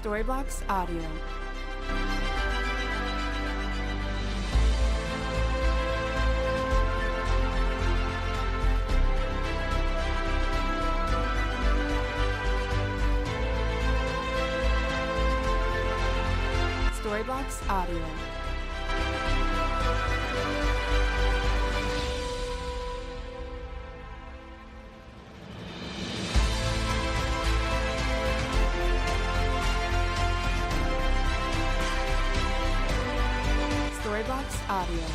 Storyblocks Audio. Storyblocks Audio. Storyblocks Audio.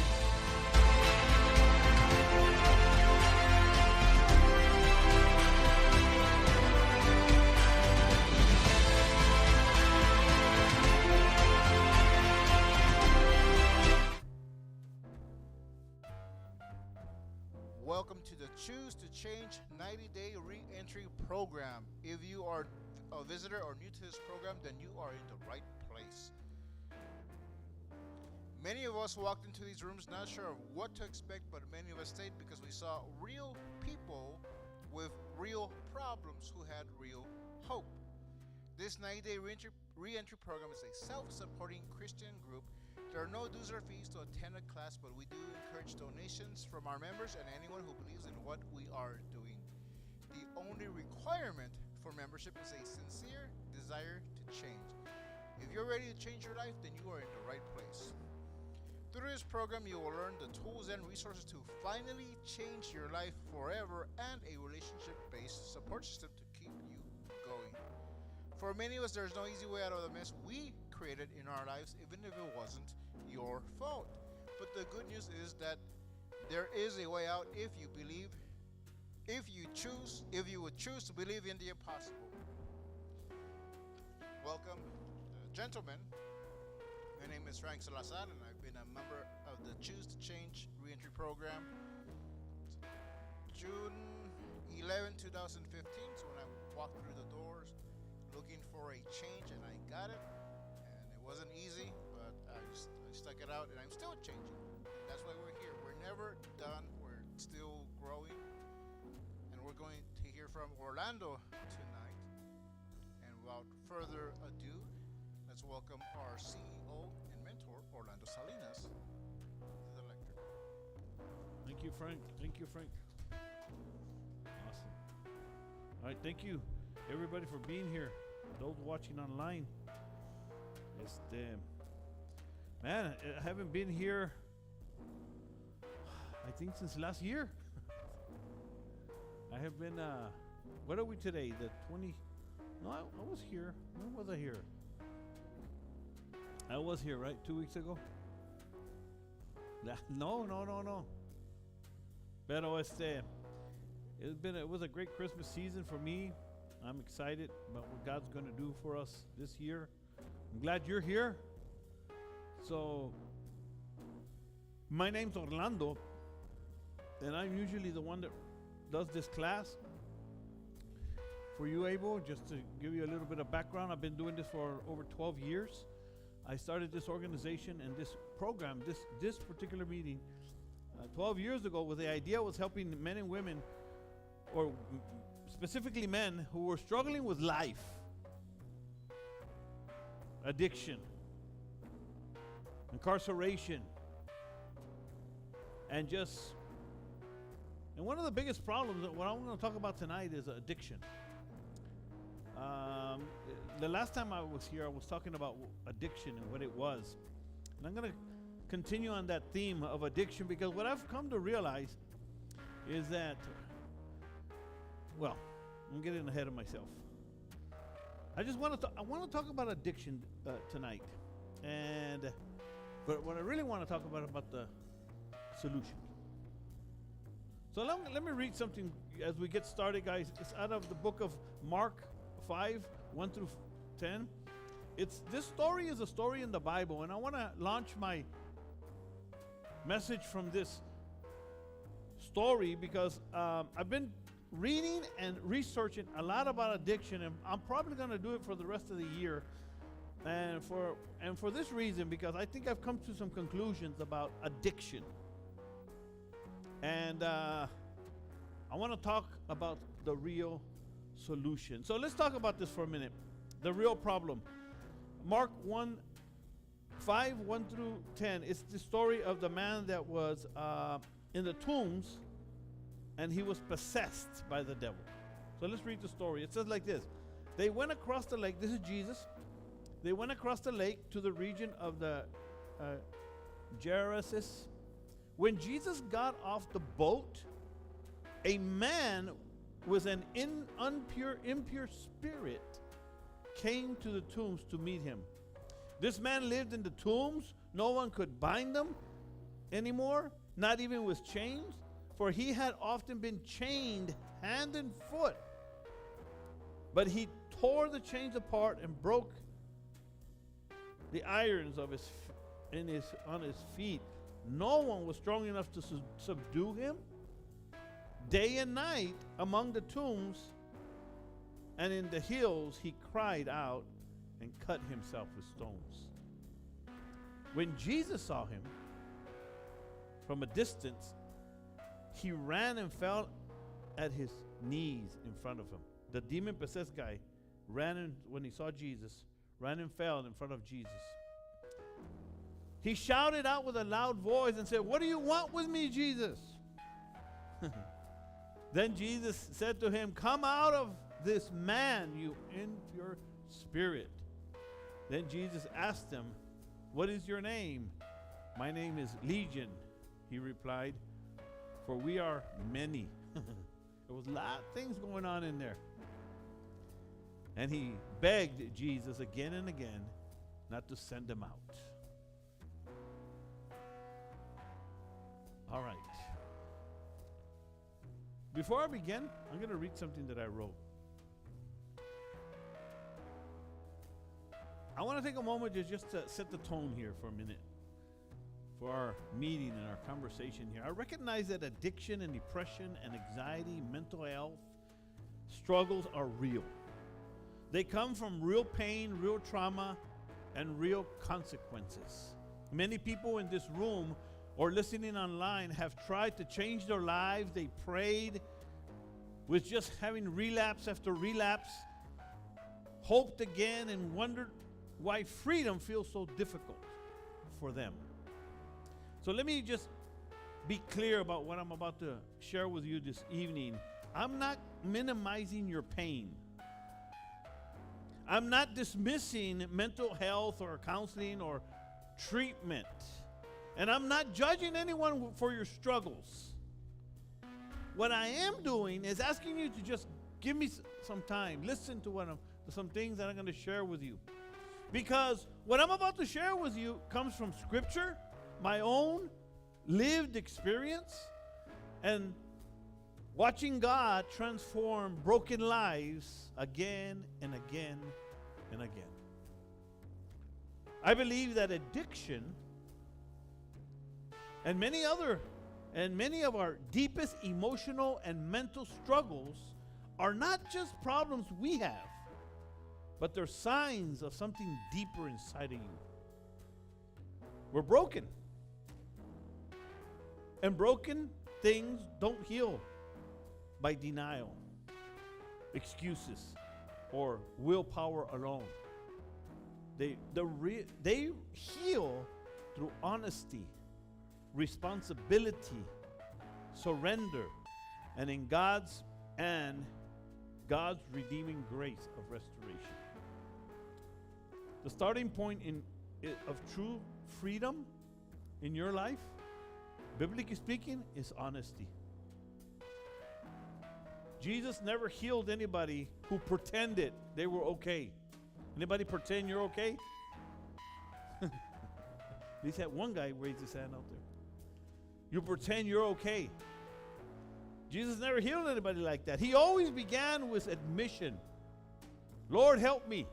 Welcome to the Choose to Change 90-Day Re-Entry Program. If you are a visitor or new to this program, then you are in the right place. Many of us walked into these rooms not sure of what to expect, but many of us stayed because we saw real people with real problems who had real hope. This 90-Day Re-Entry Program is a self-supporting Christian group. There are no dues or fees to attend a class, but we do encourage donations from our members and anyone who believes in what we are doing. The only requirement for membership is a sincere desire to change. If you're ready to change your life, then you are in the right place. Through this program, you will learn the tools and resources to finally change your life forever and a relationship-based support system to keep you going. For many of us, there's no easy way out of the mess we created in our lives, even if it wasn't your fault. But the good news is that there is a way out if you believe, if you would choose to believe in the impossible. Welcome, gentlemen. My name is Frank Salazar, and I've been a member of the Choose to Change Reentry Program. June 11, 2015, so when I walked through the doors looking for a change, and I got it. And it wasn't easy, but I stuck it out, and I'm still changing. That's why we're here. We're never done. We're still growing. And we're going to hear from Orlando tonight. And without further ado, let's welcome our CEO and mentor, Orlando Salinas, to the lecture. Thank you, Frank. Awesome. All right, thank you, everybody, for being here. Those watching online. Man, I haven't been here, I think, since last year. I have been, what are we today? The 20, no, I was here. When was I here? I was here, right? 2 weeks ago? No. Pero it was a great Christmas season for me. I'm excited about what God's going to do for us this year. I'm glad you're here. So, my name's Orlando, and I'm usually the one that does this class. For you, Abel, just to give you a little bit of background, I've been doing this for over 12 years. I started this organization and this program, this particular meeting, 12 years ago, with the idea was helping men and women, or specifically men, who were struggling with life, addiction, incarceration, and one of the biggest problems that what I'm going to talk about tonight is addiction. The last time I was here, I was talking about addiction and what it was. And I'm going to continue on that theme of addiction, because what I've come to realize is that, well, I'm getting ahead of myself. I want to talk about addiction tonight. But what I really want to talk about the solution. So let me read something as we get started, guys. It's out of the book of Mark 5, 1 through 10. This story is a story in the Bible, and I want to launch my message from this story because I've been reading and researching a lot about addiction, and I'm probably going to do it for the rest of the year. And for this reason, because I think I've come to some conclusions about addiction. And I want to talk about the real solution. So let's talk about this for a minute. The real problem. Mark 1, 5, 1 through 10. It's the story of the man that was in the tombs, and he was possessed by the devil. So let's read the story. It says like this. They went across the lake. This is Jesus. They went across the lake to the region of the Gerasenes. When Jesus got off the boat, a man with an impure spirit came to the tombs to meet him. This man lived in the tombs. No one could bind them anymore, not even with chains, for he had often been chained hand and foot. But he tore the chains apart and broke the irons of on his feet. No one was strong enough to subdue him. Day and night among the tombs and in the hills he cried out and cut himself with stones. When Jesus saw him from a distance, he ran and fell at his knees in front of him. The demon-possessed guy when he saw Jesus, ran and fell in front of Jesus. He shouted out with a loud voice and said, "What do you want with me, Jesus?" Then Jesus said to him, "Come out of this man, you impure spirit." Then Jesus asked him, "What is your name?" "My name is Legion," he replied, "for we are many." There was a lot of things going on in there. And he begged Jesus again and again not to send him out. All right. Before I begin, I'm going to read something that I wrote. I want to take a moment just to set the tone here for a minute for our meeting and our conversation here. I recognize that addiction and depression and anxiety, mental health struggles are real. They come from real pain, real trauma, and real consequences. Many people in this room or listening online have tried to change their lives. They prayed with just having relapse after relapse, hoped again, and wondered why freedom feels so difficult for them. So let me just be clear about what I'm about to share with you this evening. I'm not minimizing your pain. I'm not dismissing mental health or counseling or treatment. And I'm not judging anyone for your struggles. What I am doing is asking you to just give me some time. Listen to some things that I'm going to share with you. Because what I'm about to share with you comes from Scripture, my own lived experience, and watching God transform broken lives again and again and again. I believe that addiction and many of our deepest emotional and mental struggles are not just problems we have, but they're signs of something deeper inside of you. We're broken. And broken things don't heal by denial, excuses, or willpower alone. They heal through honesty, responsibility, surrender, and in God's redeeming grace of restoration. The starting point of true freedom in your life, biblically speaking, is honesty. Jesus never healed anybody who pretended they were okay. Anybody pretend you're okay? At least that one guy raised his hand out there. You pretend you're okay. Jesus never healed anybody like that. He always began with admission. Lord, help me.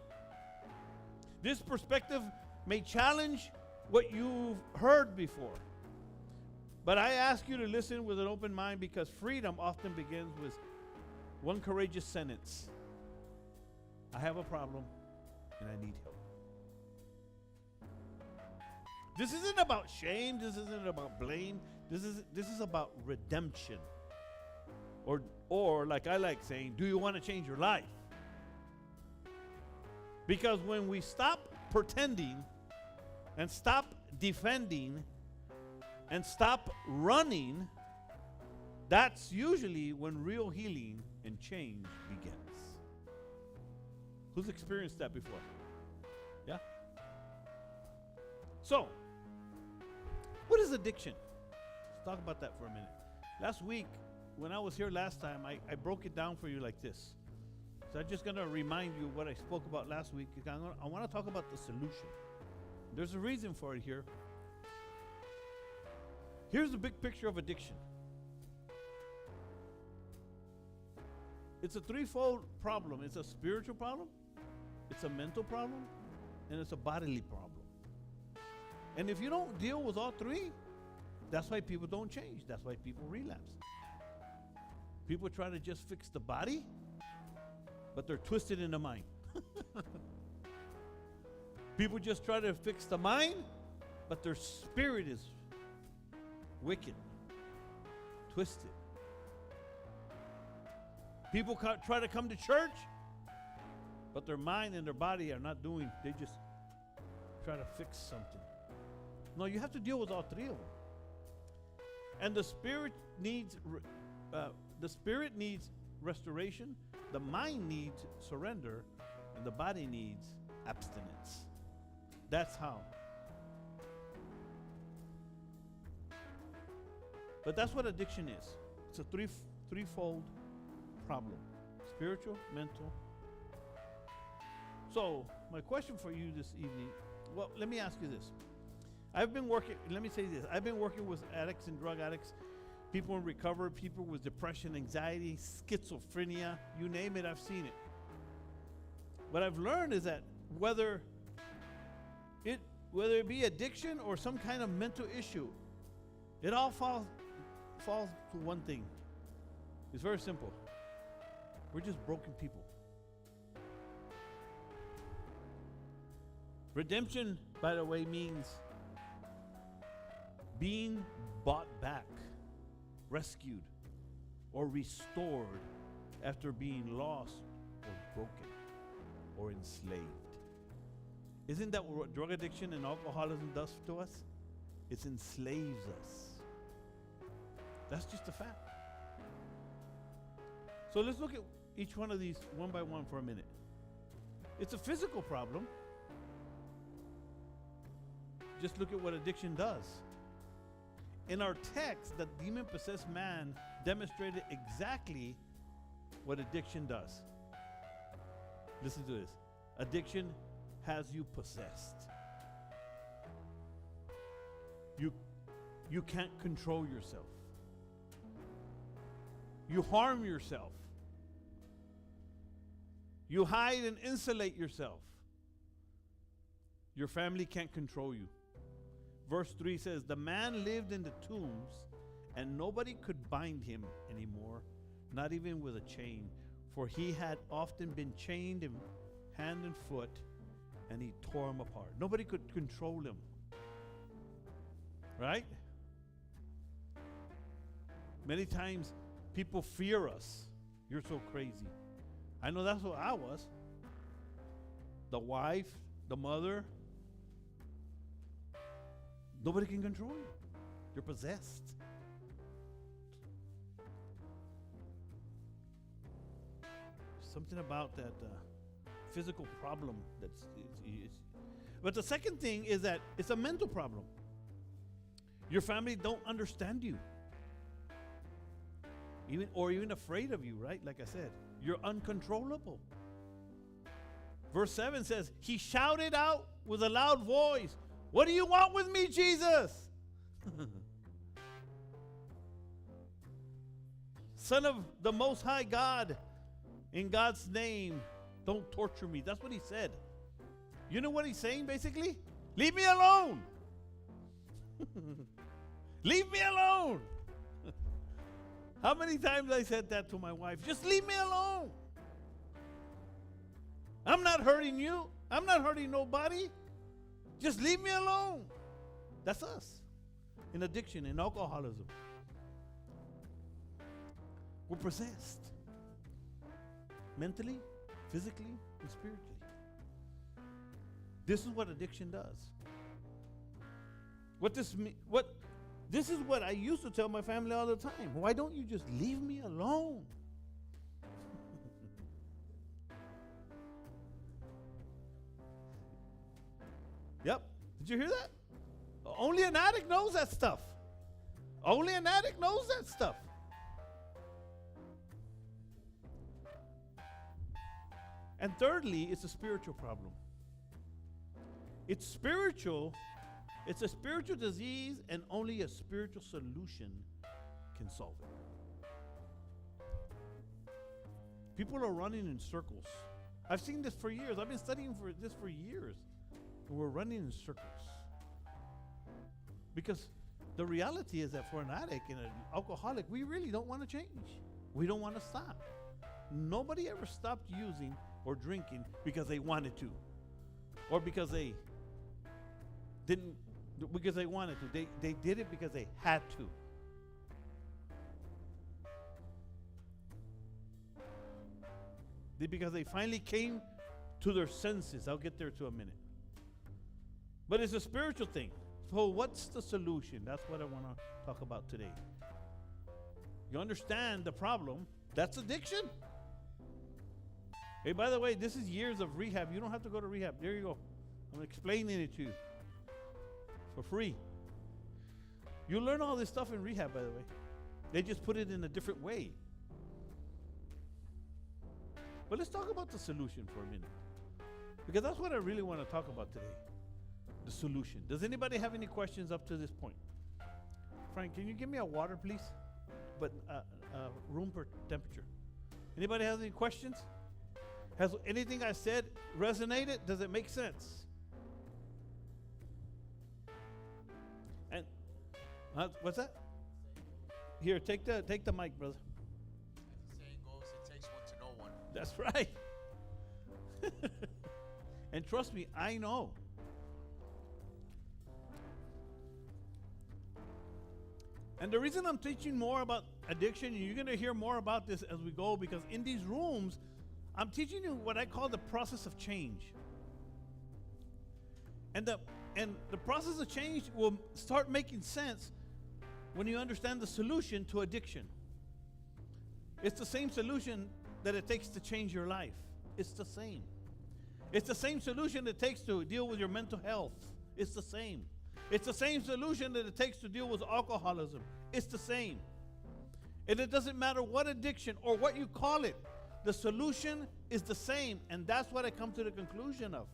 This perspective may challenge what you've heard before. But I ask you to listen with an open mind, because freedom often begins with one courageous sentence. I have a problem and I need help. This isn't about shame. This isn't about blame. This is about redemption. Or like I like saying, do you want to change your life? Because when we stop pretending and stop defending and stop running, that's usually when real healing and change begins. Who's experienced that before? Yeah? So, what is addiction? Let's talk about that for a minute. Last week, when I was here last time, I broke it down for you like this. So I'm just going to remind you what I spoke about last week. I want to talk about the solution. There's a reason for it here. Here's the big picture of addiction. It's a threefold problem. It's a spiritual problem, it's a mental problem, and it's a bodily problem. And if you don't deal with all three, that's why people don't change. That's why people relapse. People try to just fix the body, but they're twisted in the mind. People just try to fix the mind, but their spirit is wicked, twisted. People try to come to church, but their mind and their body are not doing, they just try to fix something. No, you have to deal with all three of them. And the spirit needs restoration, the mind needs surrender, and the body needs abstinence. That's how. But that's what addiction is. It's a threefold problem: spiritual, mental. So my question for you this evening, well, let me ask you this. I've been working with addicts and drug addicts, people in recovery, people with depression, anxiety, schizophrenia, you name it, I've seen it. What I've learned is that whether it be addiction or some kind of mental issue, it all falls to one thing. It's very simple. We're just broken people. Redemption, by the way, means being bought back, rescued, or restored after being lost or broken or enslaved. Isn't that what drug addiction and alcoholism does to us? It enslaves us. That's just a fact. So let's look at each one of these one by one for a minute. It's a physical problem. Just look at what addiction does. In our text, the demon-possessed man demonstrated exactly what addiction does. Listen to this. Addiction has you possessed. You can't control yourself. You harm yourself. You hide and insulate yourself. Your family can't control you. Verse 3 says, the man lived in the tombs, and nobody could bind him anymore, not even with a chain, for he had often been chained in hand and foot, and he tore him apart. Nobody could control him. Right? Many times people fear us. You're so crazy. I know that's what I was. The wife, the mother. Nobody can control you. You're possessed. Something about that physical problem that's. But the second thing is that it's a mental problem. Your family don't understand you. Even afraid of you, right? Like I said, you're uncontrollable. Verse 7 says, he shouted out with a loud voice, what do you want with me, Jesus? Son of the Most High God, in God's name, don't torture me. That's what he said. You know what he's saying basically? Leave me alone. Leave me alone. How many times I said that to my wife? Just leave me alone. I'm not hurting you. I'm not hurting nobody. Just leave me alone. That's us. In addiction, in alcoholism. We're possessed. Mentally, physically, and spiritually. This is what addiction does. This is what I used to tell my family all the time. Why don't you just leave me alone? Yep. Did you hear that? Only an addict knows that stuff. Only an addict knows that stuff. And thirdly, it's a spiritual problem. It's spiritual. It's a spiritual disease, and only a spiritual solution can solve it. People are running in circles. I've seen this for years. I've been studying for this for years. We're running in circles. Because the reality is that for an addict and an alcoholic, we really don't want to change. We don't want to stop. Nobody ever stopped using or drinking because they wanted to, or because they didn't, because they wanted to. They did it because they had to. Because they finally came to their senses. I'll get there to a minute. But it's a spiritual thing. So what's the solution? That's what I want to talk about today. You understand the problem. That's addiction. Hey, by the way, this is years of rehab. You don't have to go to rehab. There you go. I'm explaining it to you for free. You learn all this stuff in rehab, by the way. They just put it in a different way. But let's talk about the solution for a minute, because that's what I really want to talk about today. The solution. Does anybody have any questions up to this point? Frank, can you give me a water, please? But room temperature. Anybody have any questions? Has anything I said resonated? Does it make sense? And what's that? Here, take the mic, brother. As the saying goes, it takes one to know one. That's right. And trust me, I know. And the reason I'm teaching more about addiction, and you're going to hear more about this as we go, because in these rooms, I'm teaching you what I call the process of change. And the process of change will start making sense when you understand the solution to addiction. It's the same solution that it takes to change your life. It's the same. It's the same solution it takes to deal with your mental health. It's the same. It's the same solution that it takes to deal with alcoholism. It's the same. And it doesn't matter what addiction or what you call it. The solution is the same. And that's what I come to the conclusion of.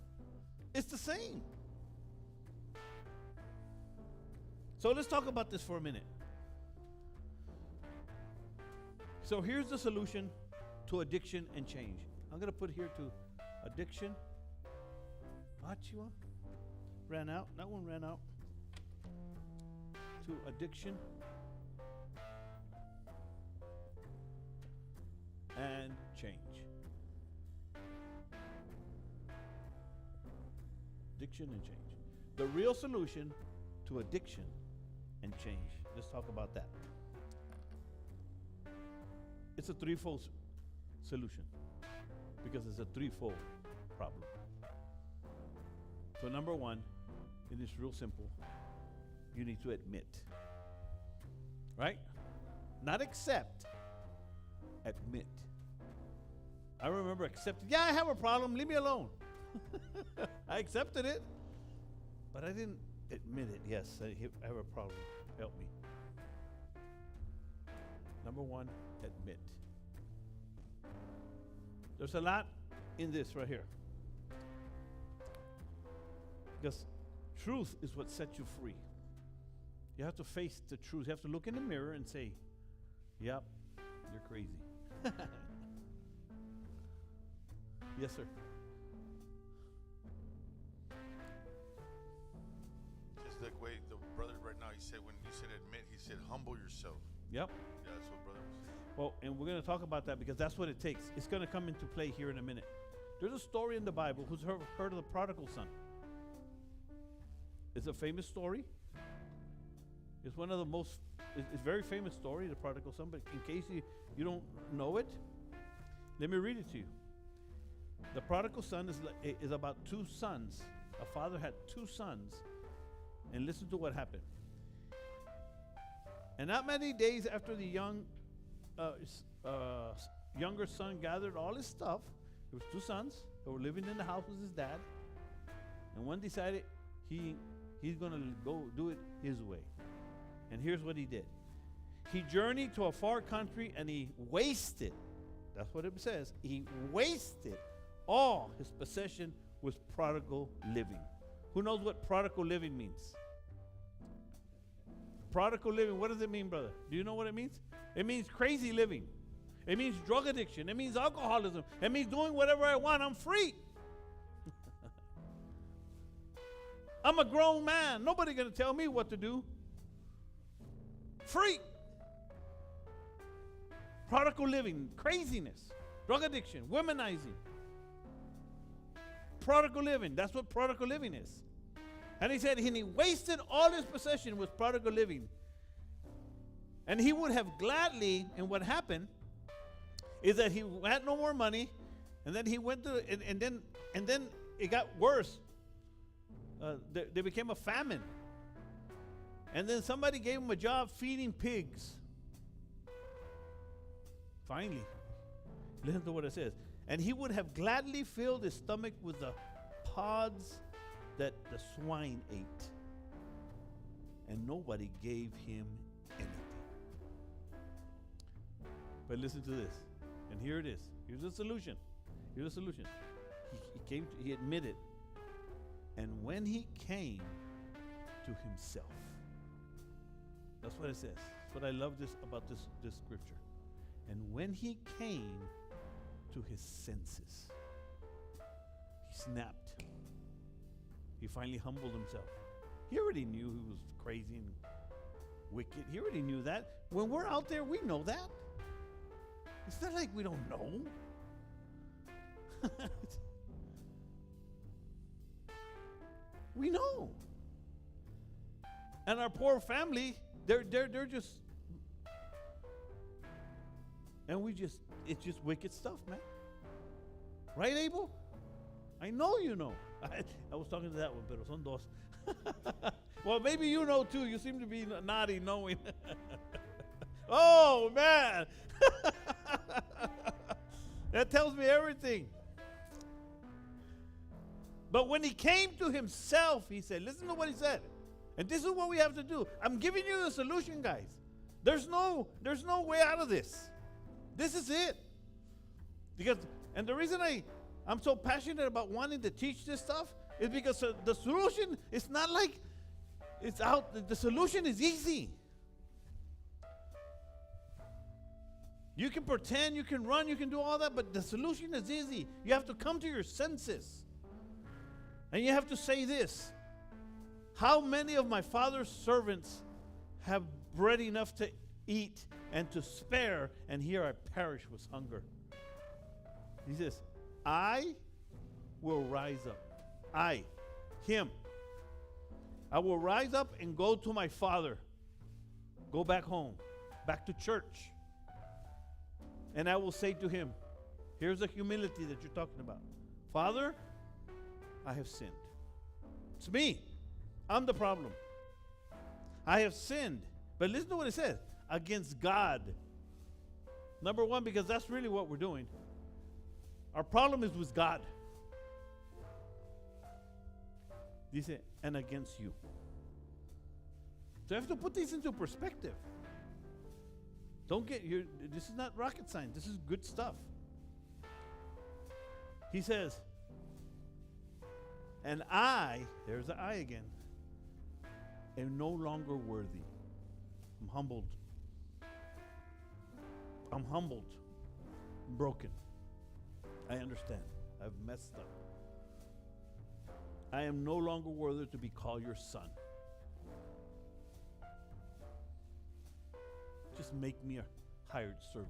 It's the same. So let's talk about this for a minute. So here's the solution to addiction and change. I'm going to put here to addiction. Achua ran out. That one ran out. To addiction and change. Addiction and change. The real solution to addiction and change. Let's talk about that. It's a threefold solution, because it's a threefold problem. So number one, it is real simple. You need to admit. Right? Not accept. Admit. I remember accepting. Yeah, I have a problem. Leave me alone. I accepted it, but I didn't admit it. Yes, I have a problem. Help me. Number one, admit. There's a lot in this right here. Because truth is what sets you free. You have to face the truth. You have to look in the mirror and say, yep, you're crazy. Yes, sir. Just like way the brother right now, he said, when you said admit, he said humble yourself. Yep. Yeah, that's what brother was saying. Well, and we're going to talk about that because that's what it takes. It's going to come into play here in a minute. There's a story in the Bible. Who's heard of the prodigal son? It's a famous story. It's one of the most, it's a very famous story, the prodigal son, but in case you don't know it, let me read it to you. The prodigal son is about two sons a father had 2 sons, and listen to what happened. And not many days after the younger son gathered all his stuff, there was 2 sons that were living in the house with his dad, and one decided he's going to go do it his way. And here's what he did. He journeyed to a far country and he wasted, that's what it says, he wasted all his possession with prodigal living. Who knows what prodigal living means? Prodigal living, what does it mean, brother? Do you know what it means? It means crazy living. It means drug addiction. It means alcoholism. It means doing whatever I want. I'm free. I'm a grown man. Nobody gonna tell me what to do. Free. Prodigal living, craziness, drug addiction, womanizing. Prodigal living, that's what prodigal living is. And he said, and he wasted all his possession with prodigal living. And he would have gladly, and what happened is that he had no more money, and then he went to, and then it got worse. There became a famine. And then somebody gave him a job feeding pigs. Finally, listen to what it says. And he would have gladly filled his stomach with the pods that the swine ate. And nobody gave him anything. But listen to this. And here it is. Here's the solution. Here's the solution. He admitted. And when he came to himself. That's what it says. That's what I love about this scripture. And when he came to his senses, he snapped. He finally humbled himself. He already knew he was crazy and wicked. He already knew that. When we're out there, we know that. It's not like we don't know. We know. And our poor family, they're just, and it's just wicked stuff, man. Right, Abel? I know you know. I was talking to that one, pero son dos. Well, maybe you know too. You seem to be naughty knowing. Oh, man. That tells me everything. But when he came to himself, he said, listen to what he said. And this is what we have to do. I'm giving you the solution, guys. There's no way out of this. This is it. And the reason I'm so passionate about wanting to teach this stuff is because the solution is not like it's out. The solution is easy. You can pretend, you can run, you can do all that, but the solution is easy. You have to come to your senses. And you have to say this. How many of my father's servants have bread enough to eat and to spare, and here I perish with hunger? He says, I will rise up. Him. I will rise up and go to my father. Go back home, back to church. And I will say to him, here's the humility that you're talking about. Father, I have sinned. It's me. I'm the problem. I have sinned. But listen to what it says. Against God. Number one, because that's really what we're doing. Our problem is with God. Dice, and against you. So you have to put these into perspective. Don't get here. This is not rocket science. This is good stuff. He says, and there's the I again, am no longer worthy. I'm humbled. I'm humbled. I'm broken. I understand. I've messed up. I am no longer worthy to be called your son. Just make me a hired servant.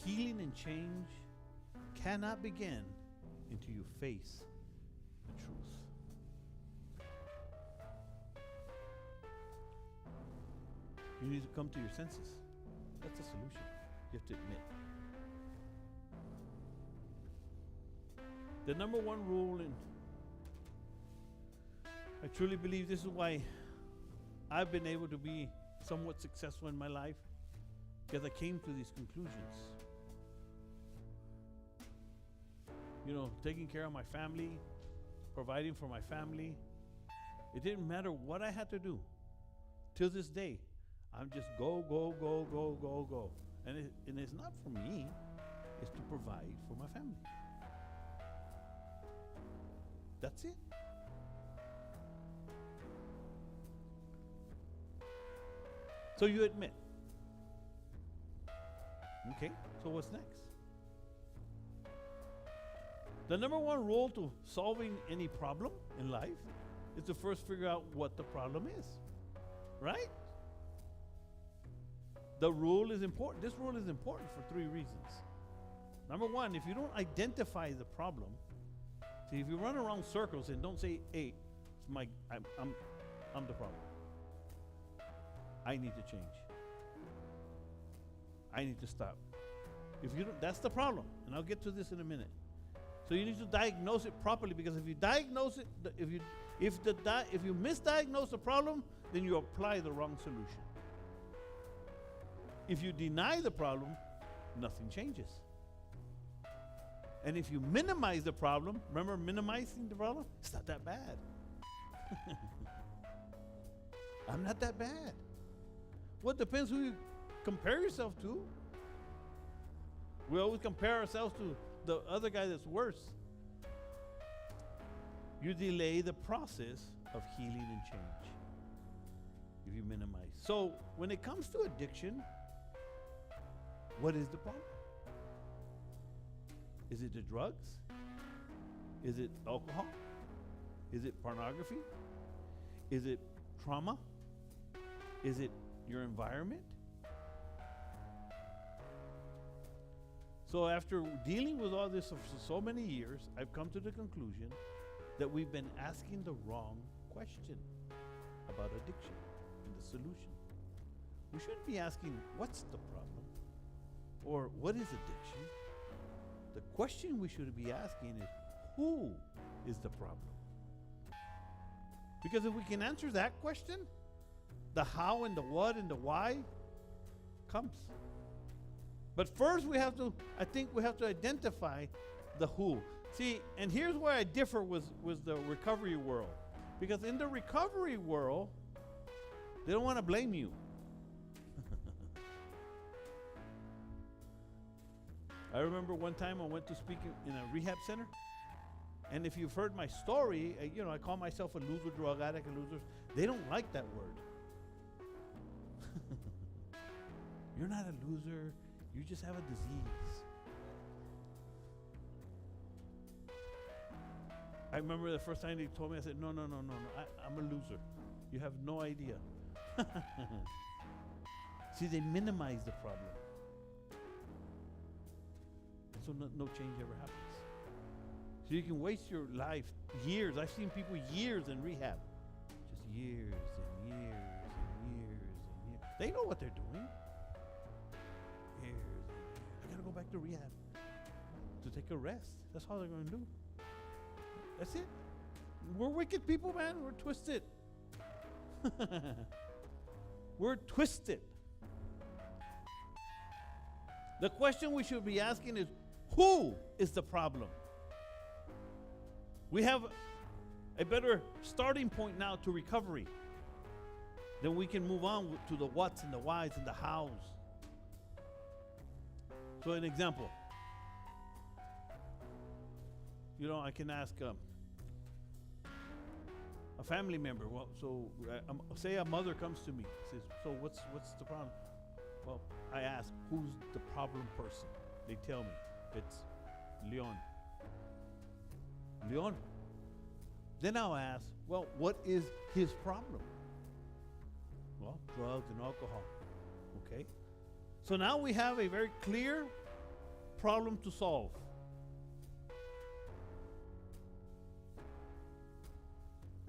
Healing and change cannot begin until you face the truth. You need to come to your senses. That's the solution. You have to admit. The number one rule, and I truly believe this is why I've been able to be somewhat successful in my life, because I came to these conclusions. You know, taking care of my family, providing for my family. It didn't matter what I had to do. Till this day, I'm just go, go, go, go, go, go. And it's not for me, it's to provide for my family. That's it. So you admit. Okay, so what's next? The number one rule to solving any problem in life is to first figure out what the problem is. Right? The rule is important. This rule is important for three reasons. Number one, if you don't identify the problem, see, if you run around circles and don't say, "Hey, I'm the problem. I need to change. I need to stop." If you don't, that's the problem, and I'll get to this in a minute. So you need to diagnose it properly, because if you diagnose it, if you misdiagnose the problem, then you apply the wrong solution. If you deny the problem, nothing changes. And if you minimize the problem, remember minimizing the problem? It's not that bad. I'm not that bad. Well, it depends who you compare yourself to. We always compare ourselves to the other guy that's worse. You delay the process of healing and change if you minimize. So when it comes to addiction, what is the problem? Is it the drugs? Is it alcohol? Is it pornography? Is it trauma? Is it your environment? So after dealing with all this for so many years, I've come to the conclusion that we've been asking the wrong question about addiction and the solution. We shouldn't be asking, what's the problem? Or what is addiction? The question we should be asking is, who is the problem? Because if we can answer that question, the how and the what and the why comes. But first I think we have to identify the who. See, and here's where I differ with the recovery world. Because in the recovery world, they don't want to blame you. I remember one time I went to speak in a rehab center. And if you've heard my story, I call myself a loser, drug addict, a loser. They don't like that word. You're not a loser. You just have a disease. I remember the first time they told me, I said, no, I'm a loser. You have no idea. See, they minimize the problem. So no change ever happens. So you can waste your life, years. I've seen people years in rehab. Just years and years and years and years. They know what they're doing. Years and years. I gotta go back to rehab to take a rest. That's all they're gonna do. That's it. We're wicked people, man. We're twisted. We're twisted. The question we should be asking is, who is the problem? We have a better starting point now to recovery. Then we can move on to the what's and the whys and the hows. So an example. I can ask a family member. Well, so say a mother comes to me, says, "So what's the problem?" Well, I ask, "Who's the problem person?" They tell me, "It's Leon." Leon. Then I'll ask, "Well, what is his problem?" Well, drugs and alcohol. Okay. So now we have a very clear problem to solve.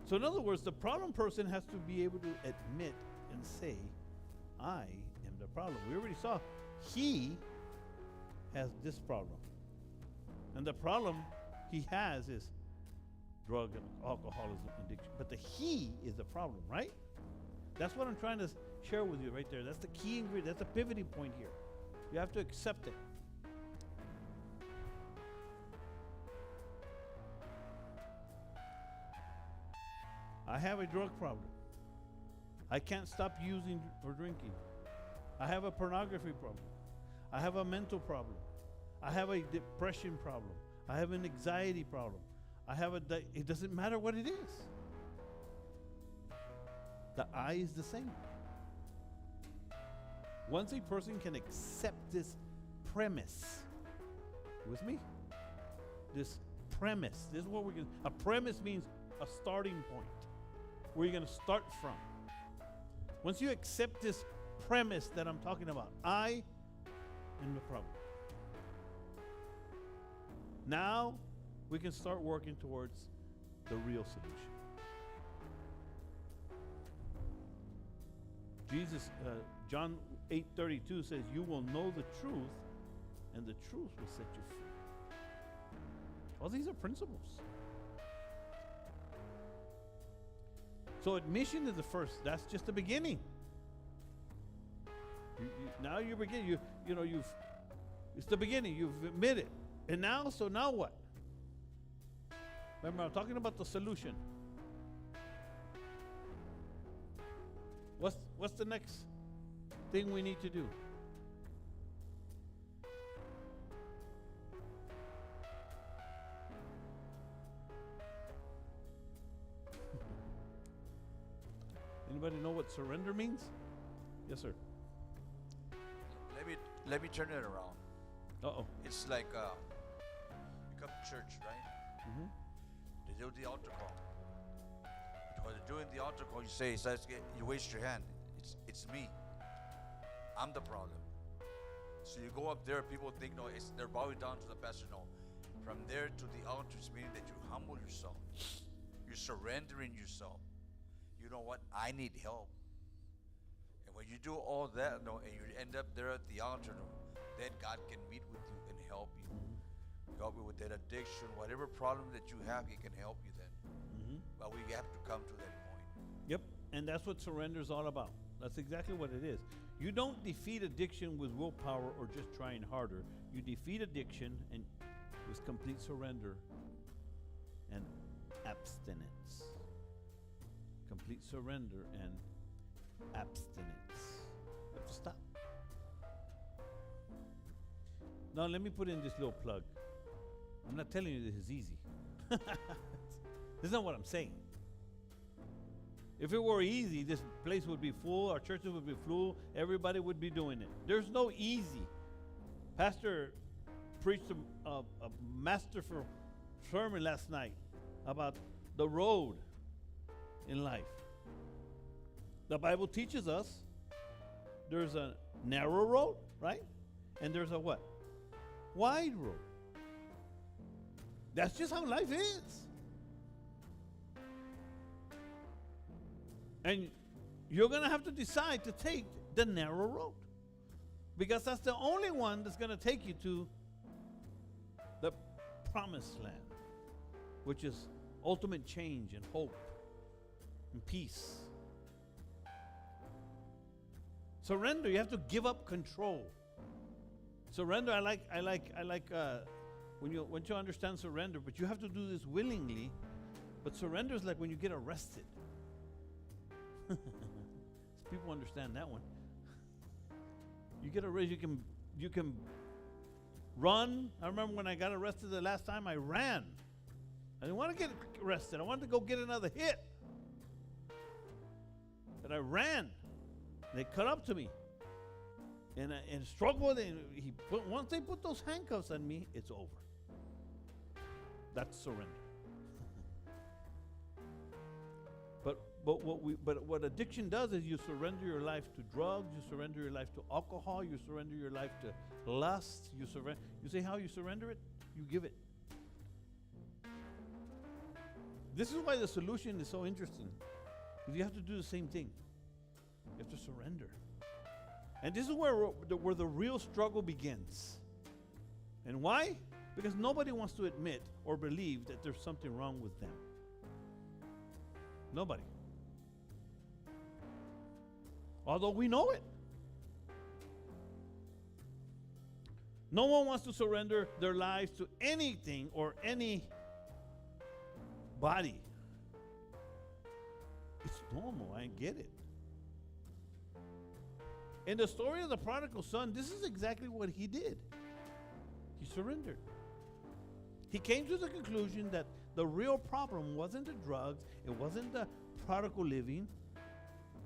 So in other words, the problem person has to be able to admit and say, I am the problem. We already saw he has this problem. And the problem he has is drug and alcoholism addiction. But the he is the problem, right? That's what I'm trying to share with you right there. That's the key ingredient. That's the pivoting point here. You have to accept it. I have a drug problem. I can't stop using or drinking. I have a pornography problem. I have a mental problem. I have a depression problem. I have an anxiety problem. I have it doesn't matter what it is. The I is the same. Once a person can accept this premise, with me? This premise. This is what we're going to, a premise means a starting point. Where you're going to start from. Once you accept this premise that I'm talking about, I am the problem. Now we can start working towards the real solution. Jesus, John 8:32 says, "You will know the truth, and the truth will set you free." All these are principles. So admission is the first. That's just the beginning. Now you're beginning. It's the beginning. You've admitted. And now, so now what? Remember, I'm talking about the solution. What's the next thing we need to do? Anybody know what surrender means? Yes, sir. Let me turn it around. Uh-oh. It's like you come to church, right? Mm-hmm. They do the altar call. While they're doing the altar call, you waste your hand. It's me. I'm the problem. So you go up there, people think they're bowing down to the pastor. No. From there to the altar is meaning that you humble yourself. You're surrendering yourself. You know what? I need help. And when you do all that, and you end up there at the altar, then God can meet with you and help you. Help you with that addiction, whatever problem that you have, He can help you then. Mm-hmm. But we have to come to that point. Yep, and that's what surrender is all about. That's exactly what it is. You don't defeat addiction with willpower or just trying harder. You defeat addiction and with complete surrender and abstinence. Complete surrender and abstinence. You have to stop. Now let me put in this little plug. I'm not telling you this is easy. This is not what I'm saying. If it were easy, this place would be full, our churches would be full, everybody would be doing it. There's no easy. Pastor preached a masterful sermon last night about the road in life. The Bible teaches us there's a narrow road, right? And there's a what? Wide road. That's just how life is. And you're going to have to decide to take the narrow road. Because that's the only one that's going to take you to the promised land, which is ultimate change and hope and peace. Surrender, you have to give up control. Surrender, I like when you understand surrender, but you have to do this willingly. But surrender is like when you get arrested. People understand that one. You get arrested, you can run. I remember when I got arrested the last time, I ran. I didn't want to get arrested. I wanted to go get another hit. But I ran. They cut up to me. And struggled. And once they put those handcuffs on me, it's over. That's surrender. But what addiction does is you surrender your life to drugs, you surrender your life to alcohol, you surrender your life to lust, you say how you surrender it? You give it. This is why the solution is so interesting. Because you have to do the same thing. You have to surrender. And this is where the real struggle begins. And why? Because nobody wants to admit or believe that there's something wrong with them. Nobody. Although we know it. No one wants to surrender their lives to anything or any body. It's normal. I get it. In the story of the prodigal son, this is exactly what he did. He surrendered. He came to the conclusion that the real problem wasn't the drugs, it wasn't the prodigal living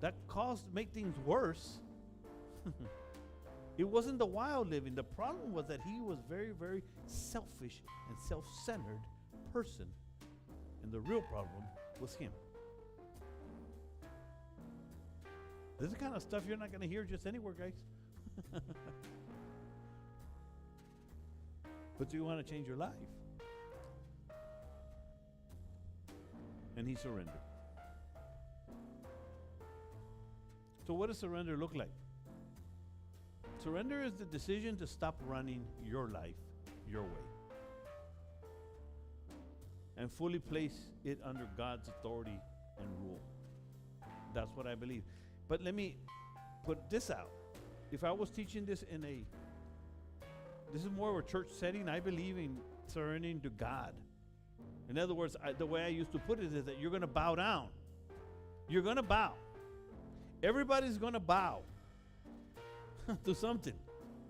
that make things worse. It wasn't the wild living. The problem was that he was very, very selfish and self-centered person. And the real problem was him. This is the kind of stuff you're not going to hear just anywhere, guys. But you want to change your life. And he surrendered. So what does surrender look like? Surrender is the decision to stop running your life your way and fully place it under God's authority and rule. That's what I believe. But let me put this out. If I was teaching this this is more of a church setting, I believe in surrendering to God. In other words, the way I used to put it is that you're going to bow down. You're going to bow. Everybody's going to bow to something,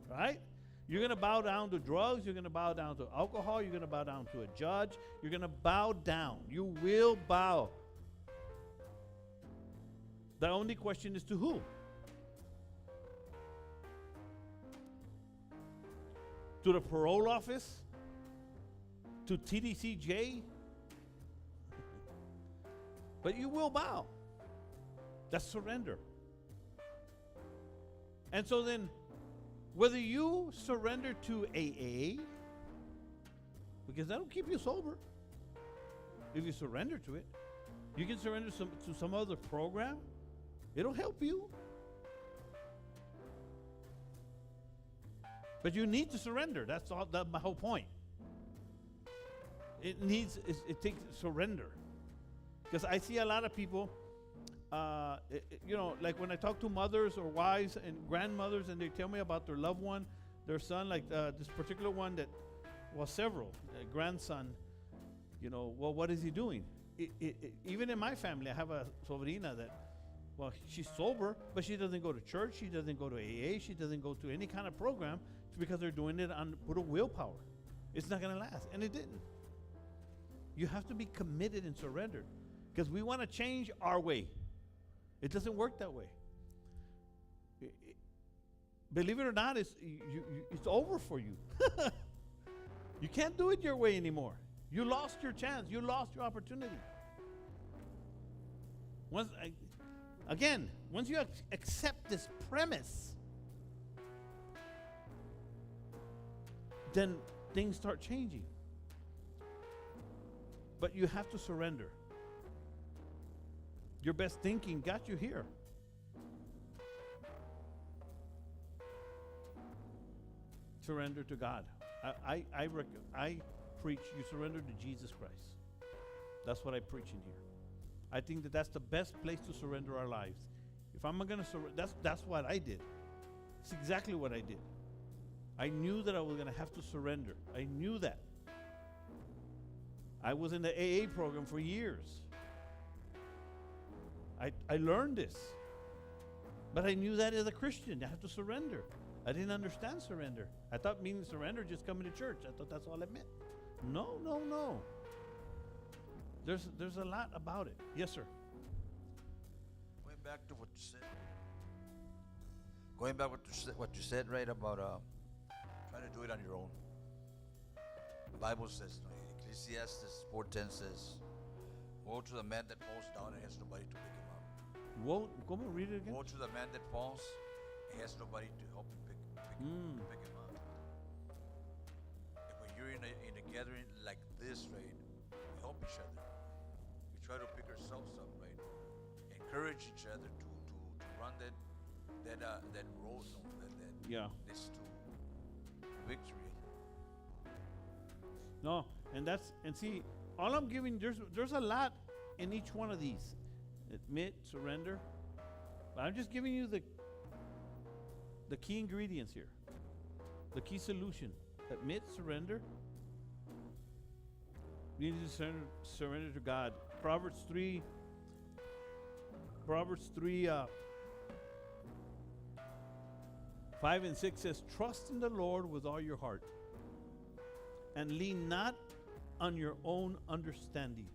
right? You're going to bow down to drugs. You're going to bow down to alcohol. You're going to bow down to a judge. You're going to bow down. You will bow. The only question is to who? To the parole office? To TDCJ? But you will bow. That's surrender. And so then, whether you surrender to AA, because that'll keep you sober, if you surrender to it, you can surrender to some other program. It'll help you. But you need to surrender. That's my whole point. It takes surrender. Because I see a lot of people, like when I talk to mothers or wives and grandmothers, and they tell me about their loved one, their son, like this particular one that, several, grandson, well, what is he doing? Even in my family, I have a sobrina that, she's sober, but she doesn't go to church, she doesn't go to AA, she doesn't go to any kind of program because they're doing it on put a willpower. It's not going to last, and it didn't. You have to be committed and surrendered because we want to change our way. It doesn't work that way. Believe it or not, it's over for you. You can't do it your way anymore. You lost your chance. You lost your opportunity. Once you accept this premise, then things start changing. But you have to surrender. Your best thinking got you here. Surrender to God. I preach you surrender to Jesus Christ. That's what I preach in here. I think that's the best place to surrender our lives. If I'm going to surrender, that's what I did. It's exactly what I did. I knew that I was going to have to surrender. I knew that. I was in the AA program for years. I learned this. But I knew that as a Christian, I have to surrender. I didn't understand surrender. I thought meaning surrender just coming to church. I thought that's all it meant. No. There's a lot about it. Yes, sir. Going back to what you said. Going back what you said, right, about trying to do it on your own. The Bible says, Ecclesiastes 4:10 says, woe to the man that falls down and has nobody to pick him up. Whoa, come on, read it again. Woe to the man that falls and has nobody to help him pick him up. And when you're in a gathering like this, right, we help each other. We try to pick ourselves up, right? Encourage each other to run that road, that leads to victory. No, and see, all I'm giving, there's a lot in each one of these. Admit, surrender. But I'm just giving you the key ingredients here. The key solution. Admit, surrender. You need to surrender to God. Proverbs 3, 5 and 6 says, trust in the Lord with all your heart and lean not on your own understanding.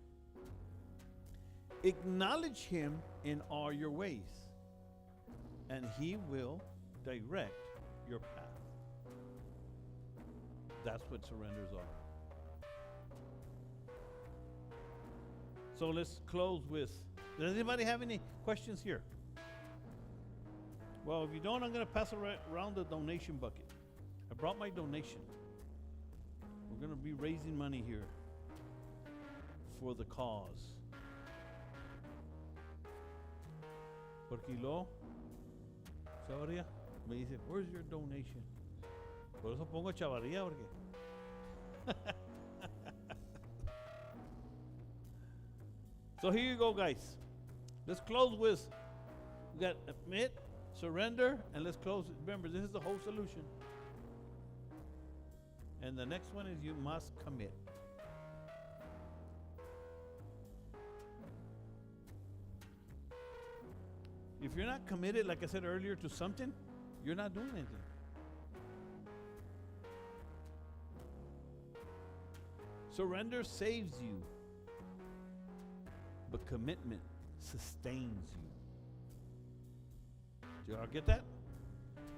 Acknowledge him in all your ways, and he will direct your path. That's what surrenders are. So let's close with, does anybody have any questions here? Well, if you don't, I'm going to pass around the donation bucket. I brought my donation. We're going to be raising money here for the cause. Porque lo, Chavaria, me dice, where's your donation? Por eso pongo Chavaria, porque. So here you go, guys. Let's close with, we got admit, surrender, and let's close it. Remember, this is the whole solution. And the next one is you must commit. If you're not committed, like I said earlier, to something, you're not doing anything. Surrender saves you, but commitment sustains you. Do y'all get that?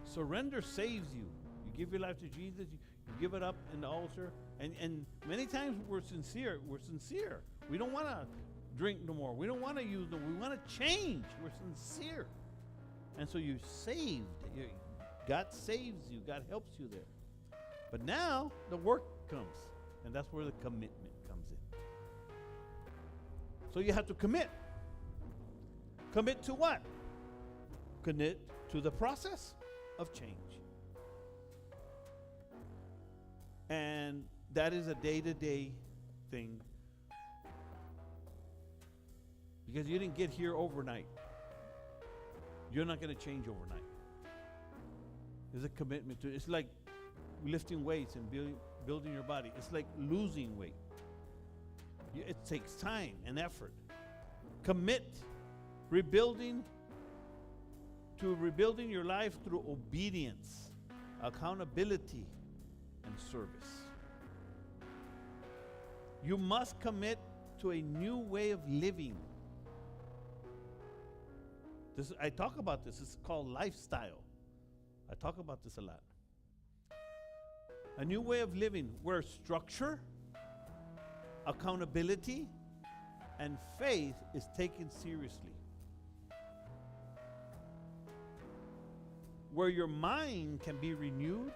Surrender saves you. You give your life to Jesus, you give it up in the altar, and many times we're sincere. We're sincere. We don't want to drink no more. We don't want to use them. We want to change. We're sincere. And so you're saved. God saves you. God helps you there. But now the work comes, and that's where the commitment comes in. So you have to commit. Commit to what? Commit to the process of change. And that is a day-to-day thing. Because you didn't get here overnight. You're not going to change overnight. There's a commitment to it. It's like lifting weights and building your body. It's like losing weight. It takes time and effort. Commit rebuilding your life through obedience, accountability, and service. You must commit to a new way of living. I talk about this. It's called lifestyle. I talk about this a lot. A new way of living where structure, accountability, and faith is taken seriously. Where your mind can be renewed,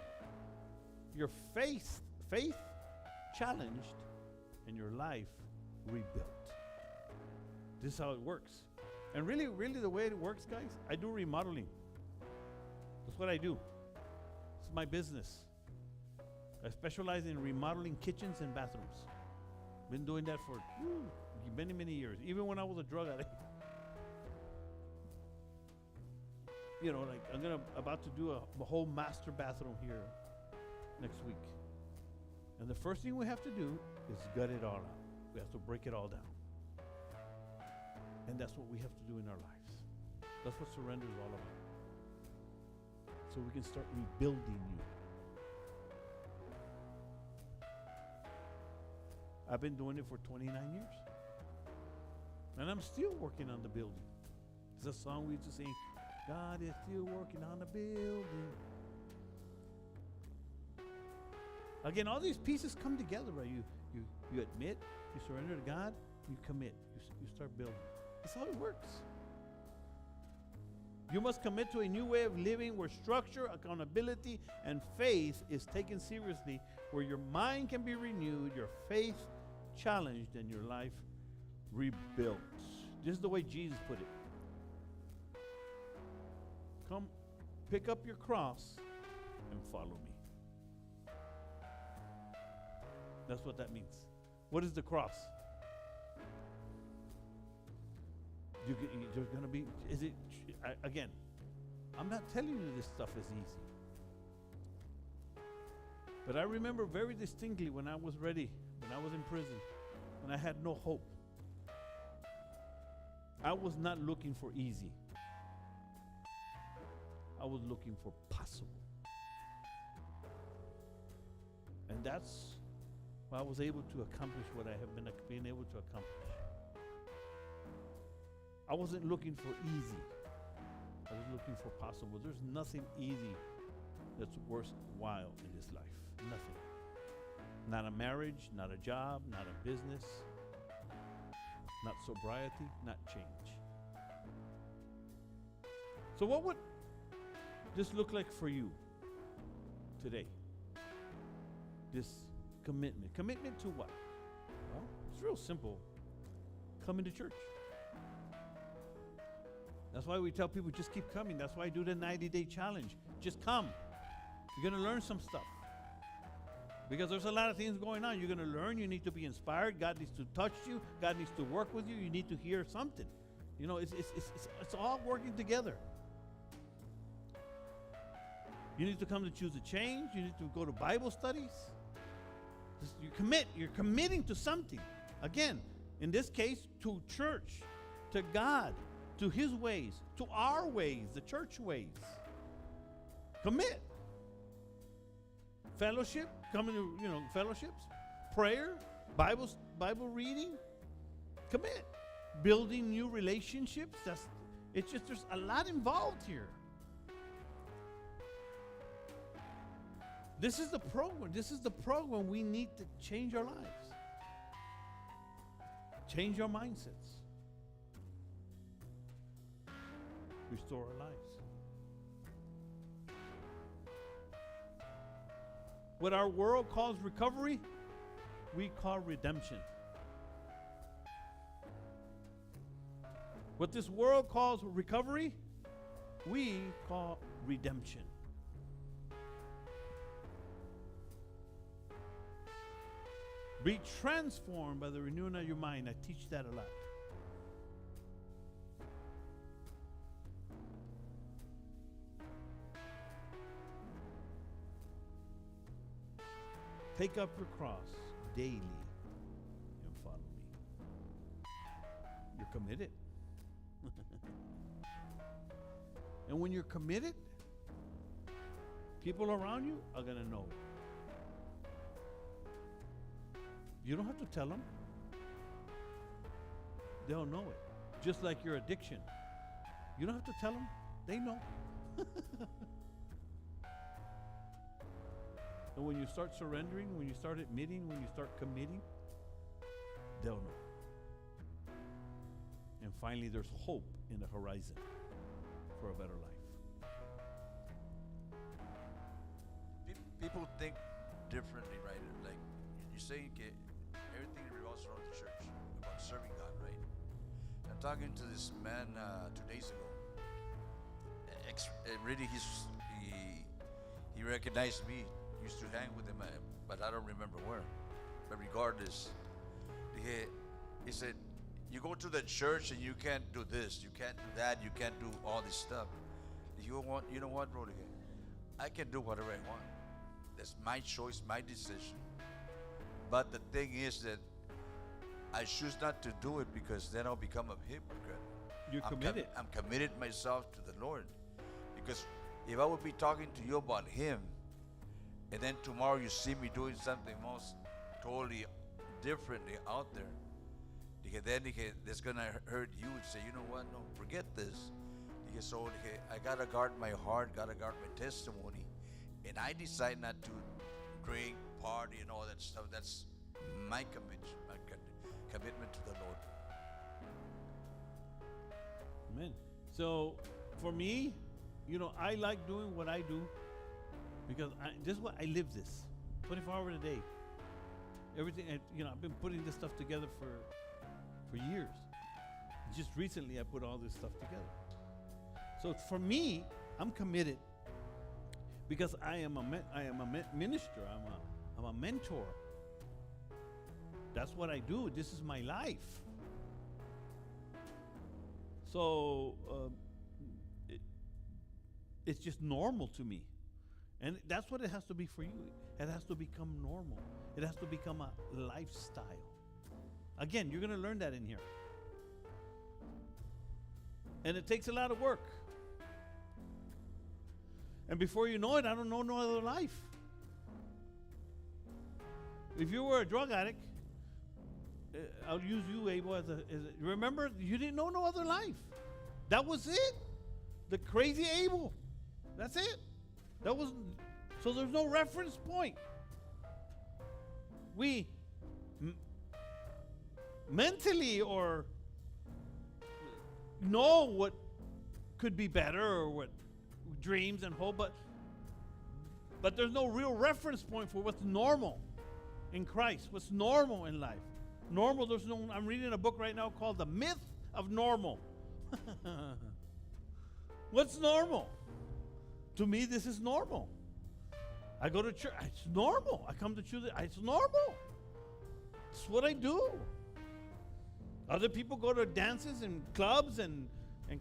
your faith challenged, and your life rebuilt. This is how it works. And really the way it works, guys, I do remodeling. That's what I do. It's my business. I specialize in remodeling kitchens and bathrooms. Been doing that for many, many years, even when I was a drug addict. You know, like I'm about to do a whole master bathroom here next week. And the first thing we have to do is gut it all out. We have to break it all down. And that's what we have to do in our lives. That's what surrender is all about. So we can start rebuilding you. I've been doing it for 29 years. And I'm still working on the building. There's a song we used to sing, God is still working on the building. Again, all these pieces come together, right? You admit, you surrender to God, you commit, you start building. That's how it works. You must commit to a new way of living where structure, accountability, and faith is taken seriously, where your mind can be renewed, your faith challenged, and your life rebuilt. This is the way Jesus put it. Come, pick up your cross and follow me. That's what that means. What is the cross? You're going to be, again, I'm not telling you this stuff is easy. But I remember very distinctly when I was ready, when I was in prison, when I had no hope. I was not looking for easy. I was looking for possible. And that's why I was able to accomplish what I have been able to accomplish. I wasn't looking for easy. I was looking for possible. There's nothing easy that's worthwhile in this life. Nothing. Not a marriage, not a job, not a business, not sobriety, not change. So what would this look like for you today? This commitment. Commitment to what? Well, it's real simple. Coming to church. That's why we tell people just keep coming. That's why I do the 90-day challenge. Just come. You're going to learn some stuff. Because there's a lot of things going on. You're going to learn. You need to be inspired. God needs to touch you. God needs to work with you. You need to hear something. You know, it's all working together. You need to come to choose a change. You need to go to Bible studies. You commit. You're committing to something. Again, in this case, to church, to God, to His ways, to our ways, the church ways. Commit. Fellowship, coming to, fellowships, prayer, Bible reading. Commit. Building new relationships. There's a lot involved here. This is the program. This is the program we need to change our lives. Change our mindsets. Restore our lives. What our world calls recovery, we call redemption. What this world calls recovery, we call redemption. Be transformed by the renewing of your mind. I teach that a lot. Take up your cross daily and follow me. You're committed. And when you're committed, people around you are going to know it. You don't have to tell them. They'll know it. Just like your addiction. You don't have to tell them. They know. And when you start surrendering, when you start admitting, when you start committing, they'll know. And finally, there's hope in the horizon for a better life. People think differently, right? Like you're saying, everything revolves around the church, about serving God, right? I'm talking to this man 2 days ago. Really, he recognized me. Used to hang with him, but I don't remember where. But regardless, he said, "You go to the church and you can't do this, you can't do that, you can't do all this stuff. You know what, Rodriguez? I can do whatever I want. That's my choice, my decision. But the thing is that I choose not to do it because then I'll become a hypocrite. You're committed. I'm committed myself to the Lord. Because if I would be talking to you about Him, and then tomorrow you see me doing something most totally differently out there, then that's going to hurt you and say, you know what, no, forget this. So I got to guard my heart, got to guard my testimony, and I decide not to drink, party, and all that stuff. That's my commitment to the Lord. Amen. So for me, I like doing what I do because this is what I live this 24 hours a day. Everything, I've been putting this stuff together for years. Just recently, I put all this stuff together. So for me, I'm committed because I am a minister. I'm a mentor. That's what I do. This is my life. So it's just normal to me. And that's what it has to be for you. It has to become normal. It has to become a lifestyle. Again, you're going to learn that in here. And it takes a lot of work. And before you know it, I don't know no other life. If you were a drug addict, I'll use you, Abel, remember, you didn't know no other life. That was it. The crazy Abel. That's it. So there's no reference point. We mentally or know what could be better or what dreams and hope, but there's no real reference point for what's normal in Christ, what's normal in life. Normal, I'm reading a book right now called The Myth of Normal. What's normal? To me, this is normal. I go to church, it's normal. I come to church, it's normal. It's what I do. Other people go to dances and clubs and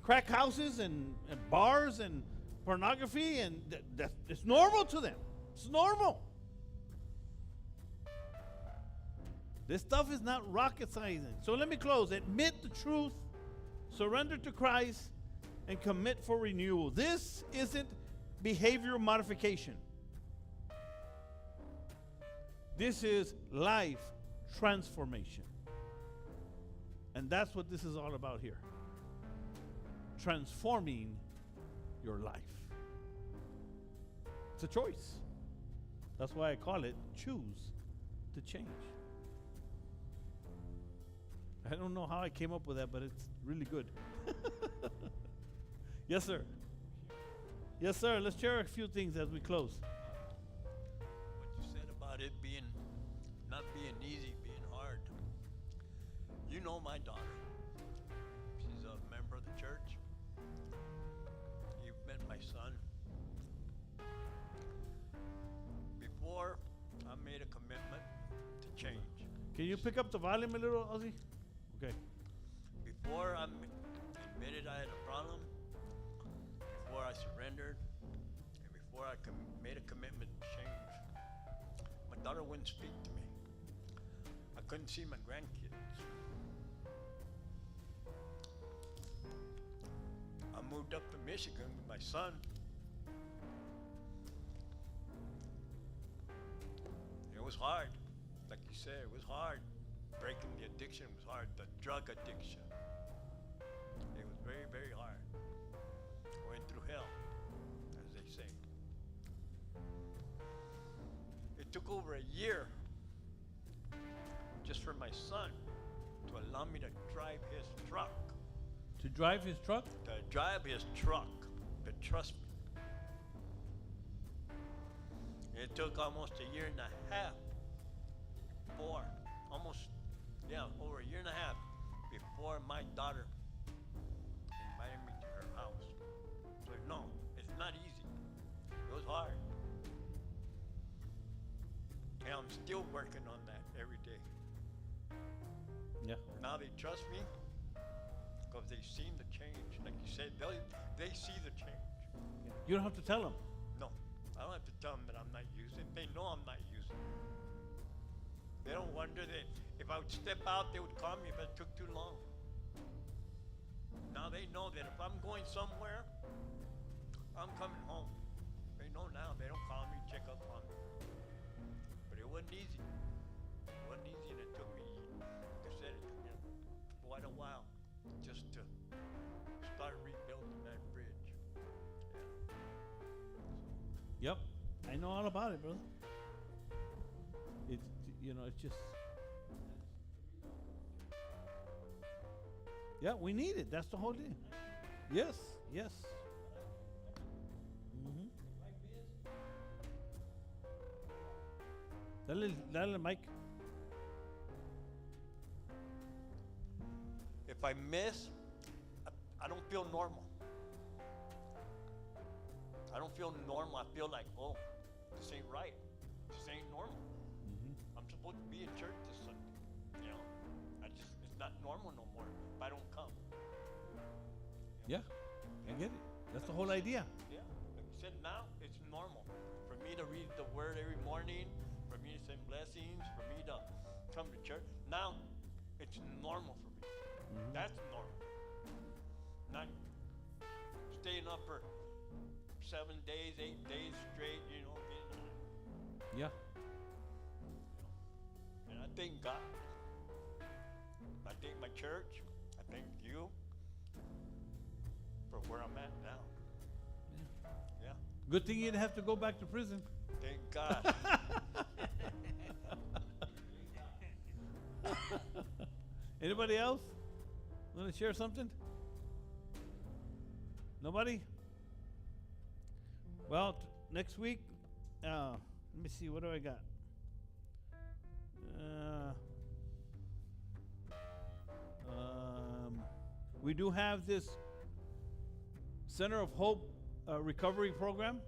crack houses and bars and pornography, and it's normal to them. It's normal. This stuff is not rocket science. So let me close. Admit the truth, surrender to Christ, and commit for renewal. This isn't behavioral modification. This is life transformation. And that's what this is all about here. Transforming your life. It's a choice. That's why I call it choose to change. I don't know how I came up with that, but it's really good. Yes, sir. Yes, sir. Let's share a few things as we close. What you said about it being not being easy, being hard. You know my daughter. She's a member of the church. You've met my son. Before I made a commitment to change. Can you pick up the volume a little, Ozzy? Okay. Before I admitted I had a problem, before I surrendered, and before I made a commitment to change, my daughter wouldn't speak to me. I couldn't see my grandkids. I moved up to Michigan with my son. It was hard. Like you said, it was hard. Breaking the addiction was hard. The drug addiction. It was very, very hard. I went through hell, as they say. It took over a year just for my son to allow me to drive his truck. To drive his truck? To drive his truck, to trust me. It took almost a year and a half, over a year and a half before my daughter invited me to her house. So no, it's not easy. It was hard. And I'm still working on that every day. Yeah. Now they trust me because they've seen the change. Like you said, they see the change. You don't have to tell them. No, I don't have to tell them that I'm not using. They know I'm not using. They don't wonder that if I would step out, they would call me if it took too long. Now they know that if I'm going somewhere, I'm coming home. They know now. They don't call me, check up on me. But it wasn't easy. It wasn't easy, and it took me, like I said, it took me quite a while just to start rebuilding that bridge. Yep. I know all about it, brother. It's, it's just. Yeah, we need it. That's the whole thing. Yes, yes. Dale, Mike. If I miss, I don't feel normal. I don't feel normal. I feel like, oh, this ain't right. This ain't normal. I'm supposed to be in church this Sunday. You know, it's not normal no more if I don't come. Yeah, I get it. That's the whole idea. Yeah, like you said, now it's normal for me to read the word every morning, for me to send blessings, for me to come to church. Now it's normal for me. That's normal. Not staying up for 7 days, 8 days straight, you know. Yeah. And I thank God. I thank my church. I thank you for where I'm at now. Yeah. Good thing you didn't have to go back to prison. Thank God. Anybody else want to share something? Nobody? Well, next week, let me see, what do I got? We do have this Center of Hope recovery program.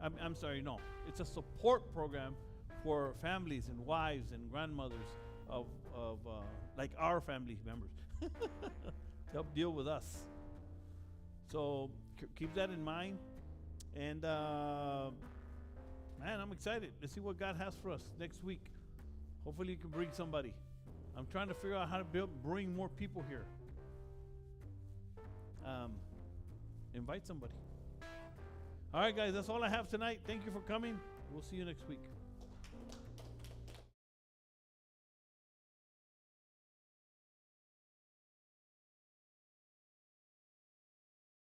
I'm sorry, no. It's a support program for families and wives and grandmothers of like our family members to help deal with us. So keep that in mind. And man, I'm excited. Let's see what God has for us next week. Hopefully you can bring somebody. I'm trying to figure out how to bring more people here. Invite somebody. All right, guys, that's all I have tonight. Thank you for coming. We'll see you next week.